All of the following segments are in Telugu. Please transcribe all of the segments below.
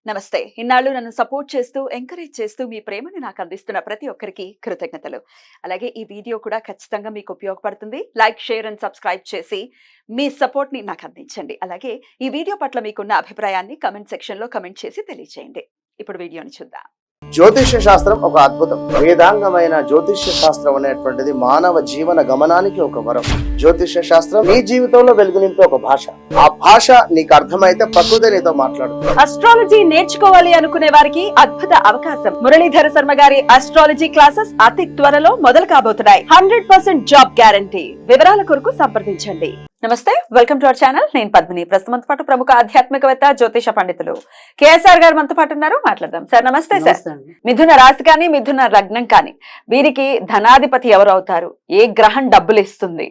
నమస్తే. ఇన్నాళ్ళు నన్ను సపోర్ట్ చేస్తూ, ఎంకరేజ్ చేస్తూ మీ ప్రేమని నాకు అందిస్తున్న ప్రతి ఒక్కరికి కృతజ్ఞతలు. అలాగే ఈ వీడియో కూడా ఖచ్చితంగా మీకు ఉపయోగపడుతుంది. లైక్, షేర్ అండ్ సబ్స్క్రైబ్ చేసి మీ సపోర్ట్‌ని నాకు అందించండి. అలాగే ఈ వీడియో పట్ల మీకున్న అభిప్రాయాన్ని కామెంట్ సెక్షన్‌లో కామెంట్ చేసి తెలియజేయండి. ఇప్పుడు వీడియోని చూద్దాం. జ్యోతిష్య శాస్త్రం ఒక అద్భుతం. వేదాంగమైన జ్యోతిష్య శాస్త్రం అనేటువంటిది మానవ జీవన గమనానికి ఒక వరం. జ్యోతిష్య శాస్త్రం నీ జీవితంలో వెలుగునింపే ఒక భాష. ఆ భాష నీకు అర్థమైతే ప్రకృతి నీతో మాట్లాడుతుంది. అస్ట్రాలజీ నేర్చుకోవాలి అనుకునే వారికి అద్భుత అవకాశం. మురళీధర శర్మ గారి అస్ట్రాలజీ క్లాసెస్ అతి త్వరలో మొదలు కాబోతున్నాయి. 100% జాబ్ గ్యారంటీ. వివరాల కొరకు సంప్రదించండి. నమస్తే, వెల్కమ్ టు అవర్ ఛానల్. నేను పద్మిని. ప్రస్తుతం పాటు ప్రముఖ ఆధ్యాత్మికవేత్త, జ్యోతిష పండితులు కేఎస్ఆర్ గారు మనతో పాటు ఉన్నారు. మాట్లాడదాం. సార్ నమస్తే. సార్, మిథున రాశి కానీ మిథున లగ్నం కానీ వీరికి ధనాధిపతి ఎవరు అవుతారు? ఏ గ్రహం డబ్బులు ఇస్తుంది?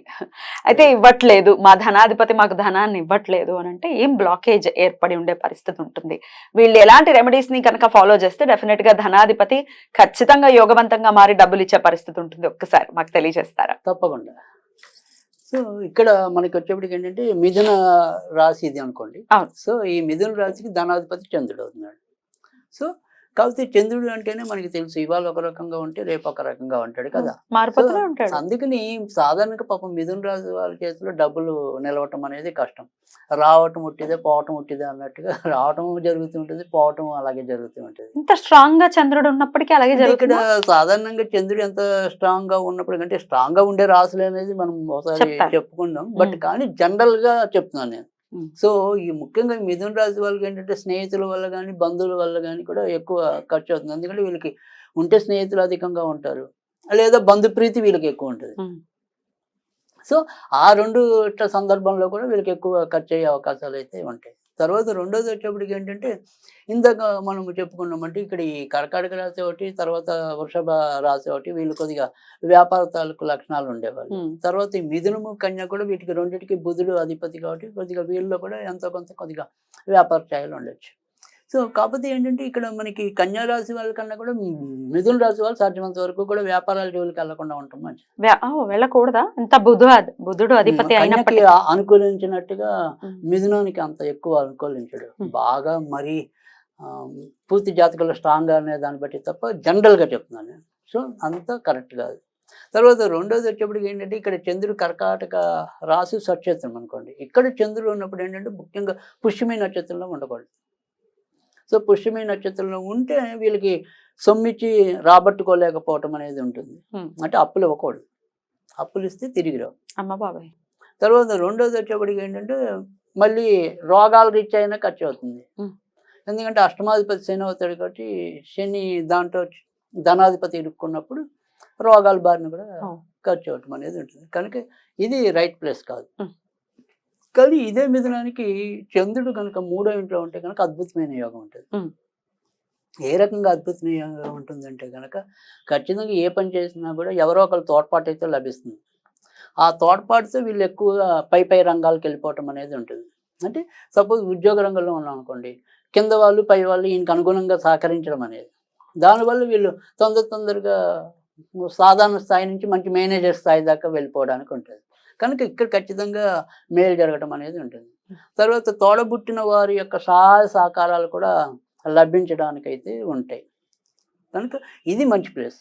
అయితే ఇవ్వట్లేదు, మా ధనాధిపతి మాకు ధనాన్ని ఇవ్వట్లేదు అని అంటే ఏం బ్లాకేజ్ ఏర్పడి ఉండే పరిస్థితి ఉంటుంది? వీళ్ళు ఎలాంటి రెమెడీస్ ని కనుక ఫాలో చేస్తే డెఫినెట్ గా ధనాధిపతి ఖచ్చితంగా యోగవంతంగా మారి డబ్బులు ఇచ్చే పరిస్థితి ఉంటుంది? ఒక్కసారి మాకు తెలియజేస్తారా? తప్పకుండా. సో ఇక్కడ మనకి వచ్చేప్పటికి ఏంటంటే మిథున రాశి ఇది అనుకోండి. సో ఈ మిథున రాశికి ధనాధిపతి చంద్రుడు అవుతున్నాడు. సో కాకపోతే చంద్రుడు అంటేనే మనకి తెలుసు, ఇవాళ ఒక రకంగా ఉంటే రేపు ఒక రకంగా ఉంటాడు కదా. అందుకని సాధారణంగా పాపం మిథున రాశి వాళ్ళ చేతిలో డబ్బులు నిలవటం అనేది కష్టం. రావటం ఉట్టిదే, పోవటం ఉట్టిదే అన్నట్టుగా రావటం జరుగుతుంటది, పోవటం అలాగే జరుగుతూ ఉంటది. ఇంత స్ట్రాంగ్ గా చంద్రుడు ఉన్నప్పటికీ అలాగే ఇక్కడ సాధారణంగా చంద్రుడు ఎంత స్ట్రాంగ్ గా ఉన్నప్పుడు అంటే స్ట్రాంగ్ గా ఉండే రాశులు అనేది మనం ఒకసారి చెప్పుకుందాం. బట్ కానీ జనరల్ గా చెప్తున్నాను నేను. సో ఈ ముఖ్యంగా మిథున రాశి వాళ్ళకి ఏంటంటే స్నేహితుల వల్ల కానీ బంధువుల వల్ల కానీ కూడా ఎక్కువ ఖర్చు అవుతుంది. ఎందుకంటే వీళ్ళకి ఉంటే స్నేహితులు అధికంగా ఉంటారు, లేదా బంధుప్రీతి వీళ్ళకి ఎక్కువ ఉంటుంది. సో ఆ రెండు సందర్భంలో కూడా వీళ్ళకి ఎక్కువ ఖర్చు అయ్యే అవకాశాలు అయితే ఉంటాయి. తర్వాత రెండోది వచ్చేప్పటికి ఏంటంటే ఇందాక మనం చెప్పుకున్నామంటే ఇక్కడ ఈ కర్కాటక రాశి ఒకటి, తర్వాత వృషభ రాశి ఒకటి, వీళ్ళు కొద్దిగా వ్యాపార తాలూకు లక్షణాలు ఉండేవాళ్ళు. తర్వాత ఈ మిథునము కన్య కూడా వీటికి రెండింటికి బుధుడు అధిపతి కాబట్టి కొద్దిగా వీళ్ళలో కూడా ఎంతో కొంత కొద్దిగా వ్యాపార ఛాయలు ఉండొచ్చు. సో కాకపోతే ఏంటంటే ఇక్కడ మనకి కన్యా రాశి వాళ్ళకన్నా కూడా మిథున రాశి వాళ్ళు సాధ్యమంత వరకు కూడా వ్యాపారాల జోలికి వెళ్లకుండా ఉంటాం మంచి. వెళ్ళకూడదా? ఇంత బుధుడు అధిపతి అనుకూలించినట్టుగా మిథునానికి అంత ఎక్కువ అనుకూలించడు. బాగా మరి పూర్తి జాతకంలో స్ట్రాంగ్ అనే దాన్ని బట్టి తప్ప జనరల్ గా చెప్తున్నాను నేను. సో అంత కరెక్ట్ కాదు. తర్వాత రెండోది వచ్చేప్పటికి ఏంటంటే ఇక్కడ చంద్రుడు కర్కాటక రాశి సక్షేత్రం అనుకోండి. ఇక్కడ చంద్రుడు ఉన్నప్పుడు ఏంటంటే ముఖ్యంగా పుష్యమి నక్షత్రంలో ఉండకూడదు. సో పుష్యమి నక్షత్రంలో ఉంటే వీళ్ళకి సొమ్మిచ్చి రాబట్టుకోలేకపోవటం అనేది ఉంటుంది. అంటే అప్పులు ఇవ్వకూడదు, అప్పులు ఇస్తే తిరిగి రావు. అమ్మ బాబాయ్. తర్వాత రెండోది వచ్చేప్పటికి ఏంటంటే మళ్ళీ రోగాల రీత్యా అయినా ఖర్చు అవుతుంది. ఎందుకంటే అష్టమాధిపతి శని అవుతాడు కాబట్టి శని దాంట్లో ధనాధిపతి ఇరుక్కున్నప్పుడు రోగాల బారిన కూడా ఖర్చు అవటం అనేది ఉంటుంది. కనుక ఇది రైట్ ప్లేస్ కాదు. కానీ ఇదే మిథునానికి చంద్రుడు కనుక మూడో ఇంట్లో ఉంటే కనుక అద్భుతమైన యోగం ఉంటుంది. ఏ రకంగా అద్భుతమైన యోగం ఉంటుందంటే కనుక ఖచ్చితంగా ఏ పని చేసినా కూడా ఎవరో ఒకరు తోడ్పాటు అయితే లభిస్తుంది. ఆ తోడ్పాటుతో వీళ్ళు ఎక్కువగా పై రంగాలకు వెళ్ళిపోవటం అనేది ఉంటుంది. అంటే సపోజ్ ఉద్యోగ రంగంలో ఉన్నాం అనుకోండి, కింద వాళ్ళు పై వాళ్ళు ఈయనకు అనుగుణంగా సహకరించడం అనేది, దానివల్ల వీళ్ళు తొందరగా సాధారణ స్థాయి నుంచి మంచి మేనేజర్ స్థాయి దాకా వెళ్ళిపోవడానికి ఉంటుంది. కనుక ఇక్కడ ఖచ్చితంగా మేలు జరగడం అనేది ఉంటుంది. తర్వాత తోడబుట్టిన వారి యొక్క సహాయ సహకారాలు కూడా లభించడానికైతే ఉంటాయి. కనుక ఇది మంచి ప్లేస్.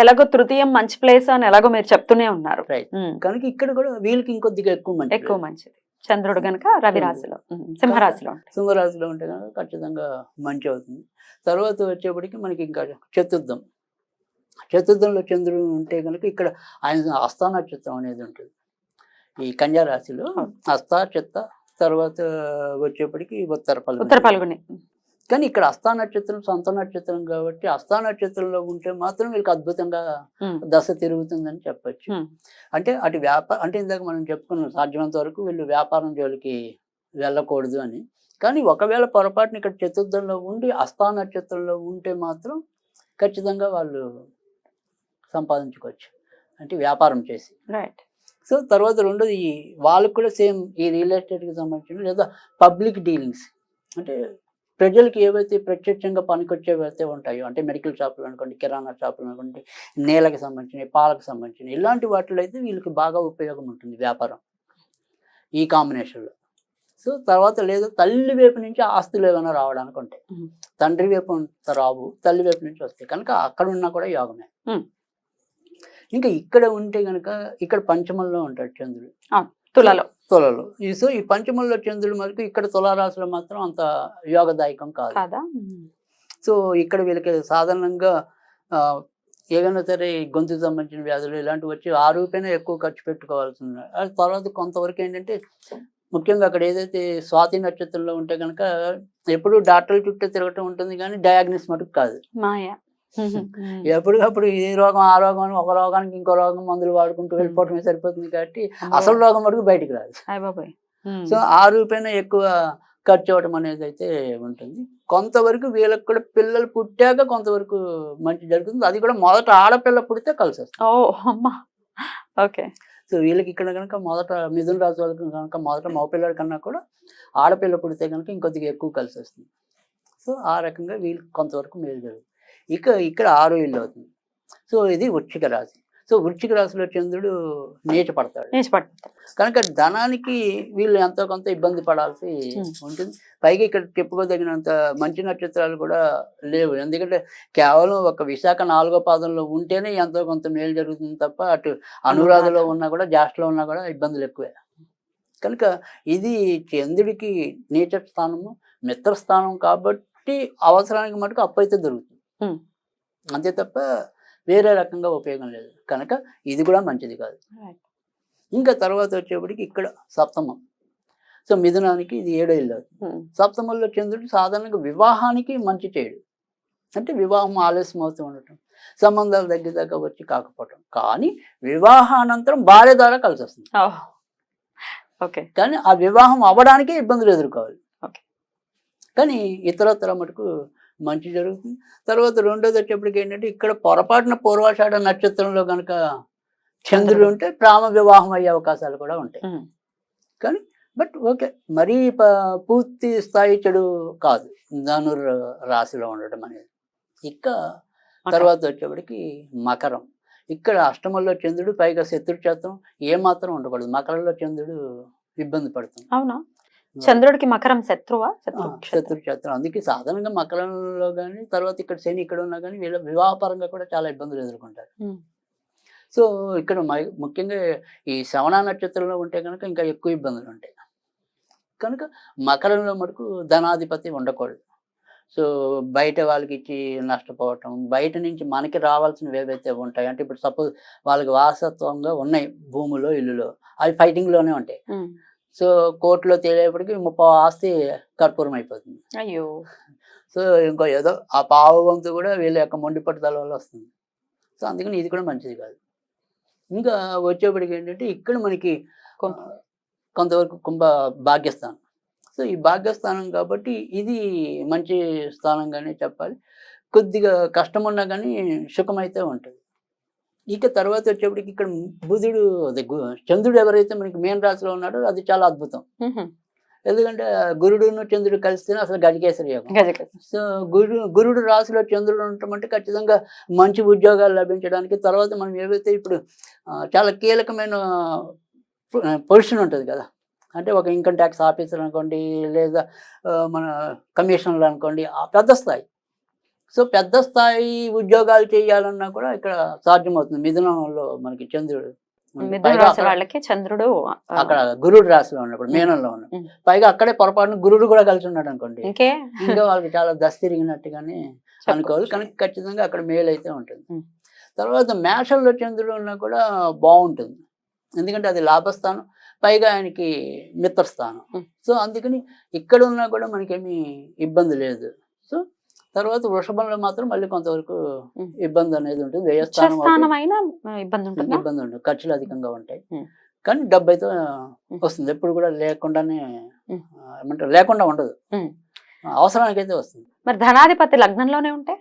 ఎలాగో తృతీయం మంచి ప్లేస్ అని ఎలాగో మీరు చెప్తూనే ఉన్నారు. రైట్. కనుక ఇక్కడ కూడా వీళ్ళకి ఇంకొద్దిగా ఎక్కువ మంచిది. చంద్రుడు కనుక రవి రాశిలో, సింహరాశిలో ఉంటే కనుక ఖచ్చితంగా మంచి అవుతుంది. తర్వాత వచ్చేప్పటికి మనకి ఇంకా చతుర్థంలో చంద్రుడు ఉంటే కనుక ఇక్కడ ఆయన హస్త నక్షత్రం అనేది ఉంటుంది. ఈ కన్యా రాశిలో హస్త, చిత్త, తర్వాత వచ్చేప్పటికి ఉత్తర పల్గొని. కానీ ఇక్కడ హస్త నక్షత్రం సొంత నక్షత్రం కాబట్టి హస్త నక్షత్రంలో ఉంటే మాత్రం వీళ్ళకి అద్భుతంగా దశ తిరుగుతుందని చెప్పచ్చు. అంటే అటు అంటే ఇందాక మనం చెప్పుకున్నాం సాధ్యమంత వరకు వీళ్ళు వ్యాపారం జోలికి వెళ్ళకూడదు అని. కానీ ఒకవేళ పొరపాటున ఇక్కడ చతుర్థంలో ఉండి హస్త నక్షత్రంలో ఉంటే మాత్రం ఖచ్చితంగా వాళ్ళు సంపాదించుకోవచ్చు, అంటే వ్యాపారం చేసి. రైట్. సో తర్వాత రెండోది వాళ్ళకు కూడా సేమ్ ఈ రియల్ ఎస్టేట్కి సంబంధించిన లేదా పబ్లిక్ డీలింగ్స్, అంటే ప్రజలకు ఏవైతే ప్రత్యక్షంగా పనికొచ్చేవైతే ఉంటాయో, అంటే మెడికల్ షాపులు అనుకోండి, కిరాణా షాపులు అనుకోండి, నేలకు సంబంధించినవి, పాలకు సంబంధించినవి, ఇలాంటి వాటిలో అయితే వీళ్ళకి బాగా ఉపయోగం ఉంటుంది వ్యాపారం ఈ కాంబినేషన్లో. సో తర్వాత లేదు తల్లి వైపు నుంచి ఆస్తులు ఏమైనా రావడానికి ఉంటాయి. తండ్రి వైపు రావు, తల్లి వైపు నుంచి వస్తాయి కనుక అక్కడ ఉన్నా కూడా యోగమే. ఇంకా ఇక్కడ ఉంటే కనుక ఇక్కడ పంచమంలో ఉంటాడు చంద్రుడు తులలో. సో ఈ పంచమంలో చంద్రుడు మనకు ఇక్కడ తులారాశిలో మాత్రం అంత యోగదాయకం కాదు. సో ఇక్కడ వీళ్ళకి సాధారణంగా ఏదైనా సరే గొంతుకు సంబంధించిన వ్యాధులు ఇలాంటివి వచ్చి ఆ రూపేనా ఎక్కువ ఖర్చు పెట్టుకోవాల్సి ఉంది. అది తర్వాత కొంతవరకు ఏంటంటే ముఖ్యంగా అక్కడ ఏదైతే స్వాతి నక్షత్రంలో ఉంటే కనుక ఎప్పుడు డాక్టర్ల చుట్టూ తిరగటం ఉంటుంది కానీ డయాగ్నోస్ మటుకు కాదు. ఎప్పటికప్పుడు ఈ రోగం ఆ రోగం అని ఒక రోగానికి ఇంకో రోగం మందులు వాడుకుంటూ వెళ్ళిపోవటమే సరిపోతుంది కాబట్టి అసలు రోగం మటుకు బయటికి రాదు. సో ఆ రూపేనా ఎక్కువ ఖర్చు అవ్వటం అనేది అయితే ఉంటుంది. కొంతవరకు వీళ్ళకి కూడా పిల్లలు పుట్టాక కొంతవరకు మంచి జరుగుతుంది. అది కూడా మొదట ఆడపిల్ల పుడితే కలిసి వస్తుంది. సో వీళ్ళకి ఇక్కడ కనుక మొదట మిథున రాశి వాళ్ళకి కనుక మొదట మగపిల్లడి కన్నా కూడా ఆడపిల్ల పుడితే కనుక ఇంకొద్దిగా ఎక్కువ కలిసి వస్తుంది. సో ఆ రకంగా వీళ్ళకి కొంతవరకు మేలు జరుగుతుంది. ఇక్కడ 6వ ఇల్లు అవుతుంది. సో ఇది వృశ్చిక రాశి. సో వృశ్చిక రాశిలో చంద్రుడు నీచపడతాడు కనుక ధనానికి వీళ్ళు ఎంతో కొంత ఇబ్బంది పడాల్సి ఉంటుంది. పైగా ఇక్కడ చెప్పుకోదగినంత మంచి నక్షత్రాలు కూడా లేవు. ఎందుకంటే కేవలం ఒక విశాఖ 4వ పాదంలో ఉంటేనే ఎంతో కొంత మేలు జరుగుతుంది తప్ప అటు అనురాధలో ఉన్నా కూడా జ్యేష్ఠలో ఉన్నా కూడా ఇబ్బందులు ఎక్కువే. కనుక ఇది చంద్రుడికి నీచ స్థానము, మిత్రస్థానం కాబట్టి అవసరానికి మటుకు అప్పు అయితే దొరుకుతుంది, అంతే తప్ప వేరే రకంగా ఉపయోగం లేదు. కనుక ఇది కూడా మంచిది కాదు. ఇంకా తర్వాత వచ్చేప్పటికి ఇక్కడ సప్తమం. సో మిథునానికి ఇది 7వ ఇల్లు అవుతుంది. సప్తమంలో చంద్రుడు సాధారణంగా వివాహానికి మంచి చేయడు, అంటే వివాహం ఆలస్యం అవుతూ ఉండటం, సంబంధాలు దగ్గర దగ్గర వచ్చి కాకపోవటం. కానీ వివాహానంతరం భార్య ద్వారా కలిసి వస్తుంది. కానీ ఆ వివాహం అవ్వడానికే ఇబ్బందులు ఎదుర్కోవాలి. కానీ ఇతరత్ర మటుకు మంచి జరుగుతుంది. తర్వాత రెండోది వచ్చేప్పటికి ఏంటంటే ఇక్కడ పొరపాటున పూర్వాషాఢ నక్షత్రంలో కనుక చంద్రుడు ఉంటే ప్రేమ వివాహం అయ్యే అవకాశాలు కూడా ఉంటాయి. కానీ బట్ ఓకే, మరీ పూర్తి స్థాయి చెడు కాదు ధనుర్ రాశిలో ఉండటం అనేది. తర్వాత వచ్చేప్పటికి మకరం. ఇక్కడ అష్టమంలో చంద్రుడు, పైగా శత్రుక్షేత్రం ఏమాత్రం ఉండకూడదు. మకరంలో చంద్రుడు ఇబ్బంది పడుతుంది. అవునా? చంద్రుడికి మకరం శత్రువా? శత్రుక్షేత్రం. అందుకే సాధారణంగా మకరంలో కానీ తర్వాత ఇక్కడ శని ఇక్కడ ఉన్నా కానీ వీళ్ళ వివాహపరంగా కూడా చాలా ఇబ్బందులు ఎదుర్కొంటారు. సో ఇక్కడ ముఖ్యంగా ఈ శ్రవణ నక్షత్రంలో ఉంటే కనుక ఇంకా ఎక్కువ ఇబ్బందులు ఉంటాయి. కనుక మకరంలో మటుకు ధనాధిపతి ఉండకూడదు. సో బయట వాళ్ళకి ఇచ్చి నష్టపోవటం, బయట నుంచి మనకి రావాల్సినవి ఏవైతే ఉంటాయి అంటే ఇప్పుడు సపోజ్ వాళ్ళకి వారసత్వంగా ఉన్నాయి భూములో ఇల్లులో, అవి ఫైటింగ్లోనే ఉంటాయి. సో కోర్టులో తేలేపటికి 30 ఆస్తి కర్పూరం అయిపోతుంది. అయ్యో. సో ఇంకో ఏదో ఆ పావు వంతు కూడా వీళ్ళ యొక్క మొండి పట్టుదల వల్ల వస్తుంది. సో అందుకని ఇది కూడా మంచిది కాదు. ఇంకా వచ్చేప్పటికి ఏంటంటే ఇక్కడ మనకి కొంతవరకు కుంభ భాగ్యస్థానం. సో ఈ భాగ్యస్థానం కాబట్టి ఇది మంచి స్థానంగానే చెప్పాలి. కొద్దిగా కష్టం ఉన్నా కానీ సుఖమైతే ఉంటుంది. ఇక తర్వాత వచ్చేప్పటికి ఇక్కడ బుధుడు చంద్రుడు ఎవరైతే మనకి మీన రాశిలో ఉన్నాడో అది చాలా అద్భుతం. ఎందుకంటే గురుడును చంద్రుడు కలిస్తేనే అసలు గజకేసరి యోగం. సో గురుడు రాశిలో చంద్రుడు ఉండటం అంటే ఖచ్చితంగా మంచి ఉద్యోగాలు లభించడానికి, తర్వాత మనం ఏవైతే ఇప్పుడు చాలా కీలకమైన పొజిషన్ ఉంటుంది కదా, అంటే ఒక ఇన్కమ్ ట్యాక్స్ ఆఫీసర్ అనుకోండి, లేదా మన కమిషనర్ అనుకోండి, ఆ పెద్ద స్థాయి. సో పెద్ద స్థాయి ఉద్యోగాలు చేయాలన్నా కూడా ఇక్కడ సాధ్యమవుతుంది. మిథునంలో మనకి చంద్రుడు, వాళ్ళకి చంద్రుడు అక్కడ గురుడు రాశిలో ఉన్నప్పుడు మీనంలో ఉన్నాడు, పైగా అక్కడే పొరపాటున గురుడు కూడా కలిసి ఉన్నాడు అనుకోండి, ఇంకా వాళ్ళకి చాలా దశ తిరిగినట్టుగానే అనుకోవాలి. కనుక ఖచ్చితంగా అక్కడ మేలు అయితే ఉంటుంది. తర్వాత మేషంలో చంద్రుడు ఉన్నా కూడా బాగుంటుంది, ఎందుకంటే అది లాభస్థానం, పైగా ఆయనకి మిత్రస్థానం. సో అందుకని ఇక్కడ ఉన్నా కూడా మనకేమీ ఇబ్బంది లేదు. సో తర్వాత వృషభంలో మాత్రం మళ్ళీ కొంతవరకు ఇబ్బంది అనేది ఉంటుంది. వ్యయస్థానం ఇబ్బంది ఉంటుంది, ఖర్చులు అధికంగా ఉంటాయి. కానీ డబ్బు అయితే వస్తుంది, ఎప్పుడు కూడా లేకుండానే ఏమంటారు లేకుండా ఉండదు, అవసరానికి అయితే వస్తుంది. మరి ధనాధిపతి లగ్నంలోనే ఉంటే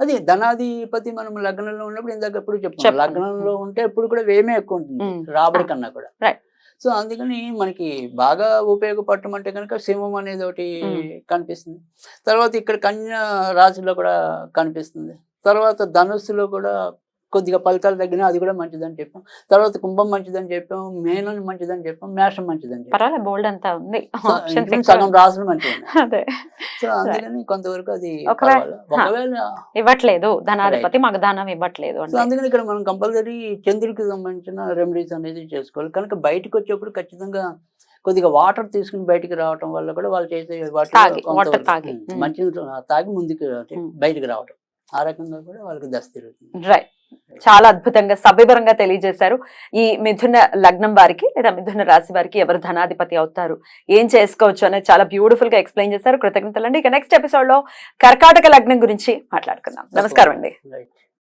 అది ధనాధిపతి మనం లగ్నంలో ఉన్నప్పుడు ఇందాక ఎప్పుడు చెప్తాం, లగ్నంలో ఉంటే ఎప్పుడు కూడా వ్యయమే ఎక్కువ ఉంటుంది రాబడి కన్నా కూడా. సో అందుకని మనకి బాగా ఉపయోగపడటం అంటే కనుక సింహం అనేది ఒకటి కనిపిస్తుంది. తర్వాత ఇక్కడ కన్యా రాశిలో కూడా కనిపిస్తుంది. తర్వాత ధనుస్సులో కూడా కొద్దిగా ఫలితాలు తగ్గినా అది కూడా మంచిదని చెప్పాం. తర్వాత కుంభం మంచిదని చెప్పాం, మేనం మంచిదని చెప్పాం, మేషం మంచిదని చెప్పాం. పర్వాలేదు, బోల్డ్ అంతా ఉంది. సో Options ఇంచుమించు ఎక్కువ. సగం రాసులు మంచిగా ఉన్నాయి. అదే సో అందుకని కొంతవరకు అది ఒకవేళ- పర్వాలేదు. ఒకవేళ ఇవ్వట్లేదు, ధనాధిపతి మాకు ధనం ఇవ్వట్లేదు సో అంటే అందుకని ఇక్కడ మనం కంపల్సరీ చంద్రుడికి సంబంధించిన రెమెడీస్ అనేది చేసుకోవాలి. కనుక బయటకు వచ్చేప్పుడు ఖచ్చితంగా కొద్దిగా వాటర్ తీసుకుని బయటికి రావటం వల్ల కూడా వాళ్ళు చేసే తాగి, water తాగి. మంచి తాగి ముందుకు బయటికి రావటం, ఆ రకంగా కూడా వాళ్ళకి దశ తిరుగుతుంది. రైట్. చాలా అద్భుతంగా సవివరంగా తెలియజేశారు. ఈ మిథున లగ్నం వారికి లేదా మిథున రాశి వారికి ఎవరు ధనాధిపతి అవుతారు, ఏం చేసుకోవచ్చు అనేది చాలా బ్యూటిఫుల్ గా ఎక్స్ప్లెయిన్ చేశారు. కృతజ్ఞతలండి. ఇక నెక్స్ట్ ఎపిసోడ్ లో కర్కాటక లగ్నం గురించి మాట్లాడుకుందాం. నమస్కారం అండి. రైట్.